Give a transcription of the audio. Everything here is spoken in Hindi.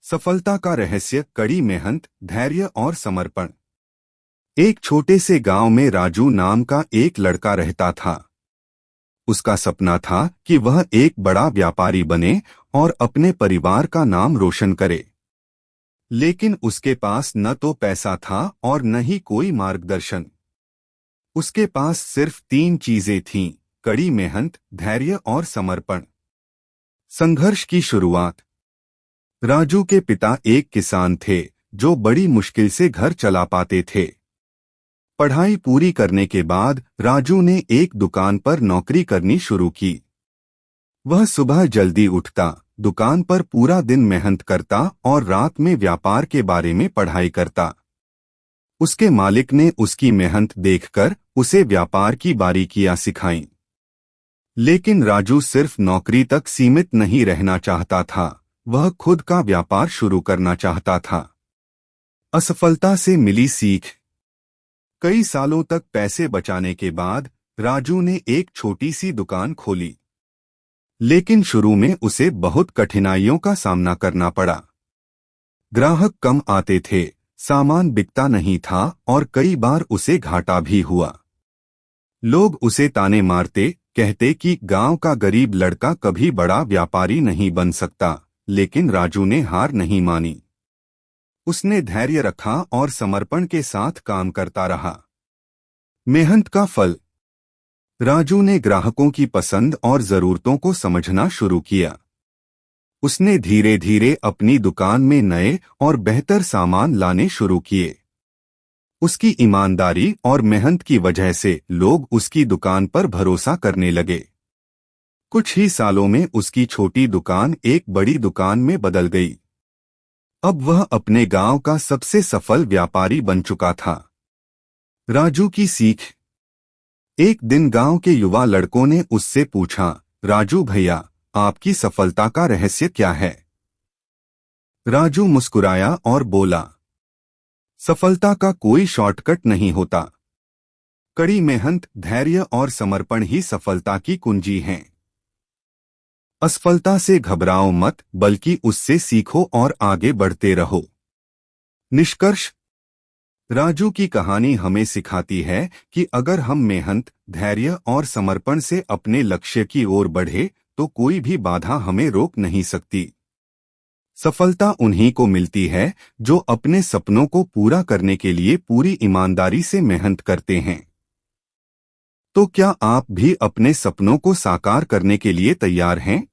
सफलता का रहस्य कड़ी मेहनत, धैर्य और समर्पण। एक छोटे से गांव में राजू नाम का एक लड़का रहता था। उसका सपना था कि वह एक बड़ा व्यापारी बने और अपने परिवार का नाम रोशन करे। लेकिन उसके पास न तो पैसा था और न ही कोई मार्गदर्शन। उसके पास सिर्फ 3 चीजें थीं: कड़ी मेहनत, धैर्य और समर्पण। संघर्ष की शुरुआत। राजू के पिता एक किसान थे जो बड़ी मुश्किल से घर चला पाते थे। पढ़ाई पूरी करने के बाद राजू ने एक दुकान पर नौकरी करनी शुरू की। वह सुबह जल्दी उठता, दुकान पर पूरा दिन मेहनत करता और रात में व्यापार के बारे में पढ़ाई करता। उसके मालिक ने उसकी मेहनत देखकर उसे व्यापार की बारीकियां सिखाईं। लेकिन राजू सिर्फ नौकरी तक सीमित नहीं रहना चाहता था, वह खुद का व्यापार शुरू करना चाहता था। असफलता से मिली सीख। कई सालों तक पैसे बचाने के बाद राजू ने एक छोटी सी दुकान खोली। लेकिन शुरू में उसे बहुत कठिनाइयों का सामना करना पड़ा। ग्राहक कम आते थे, सामान बिकता नहीं था और कई बार उसे घाटा भी हुआ। लोग उसे ताने मारते, कहते कि गांव का गरीब लड़का कभी बड़ा व्यापारी नहीं बन सकता। लेकिन राजू ने हार नहीं मानी। उसने धैर्य रखा और समर्पण के साथ काम करता रहा। मेहनत का फल। राजू ने ग्राहकों की पसंद और जरूरतों को समझना शुरू किया। उसने धीरे धीरे अपनी दुकान में नए और बेहतर सामान लाने शुरू किए। उसकी ईमानदारी और मेहनत की वजह से लोग उसकी दुकान पर भरोसा करने लगे। कुछ ही सालों में उसकी छोटी दुकान एक बड़ी दुकान में बदल गई। अब वह अपने गांव का सबसे सफल व्यापारी बन चुका था। राजू की सीख। एक दिन गांव के युवा लड़कों ने उससे पूछा, राजू भैया, आपकी सफलता का रहस्य क्या है? राजू मुस्कुराया और बोला, सफलता का कोई शॉर्टकट नहीं होता। कड़ी मेहनत, धैर्य और समर्पण ही सफलता की कुंजी हैं। असफलता से घबराओ मत, बल्कि उससे सीखो और आगे बढ़ते रहो। निष्कर्ष। राजू की कहानी हमें सिखाती है कि अगर हम मेहनत, धैर्य और समर्पण से अपने लक्ष्य की ओर बढ़े तो कोई भी बाधा हमें रोक नहीं सकती। सफलता उन्हीं को मिलती है जो अपने सपनों को पूरा करने के लिए पूरी ईमानदारी से मेहनत करते हैं। तो क्या आप भी अपने सपनों को साकार करने के लिए तैयार हैं?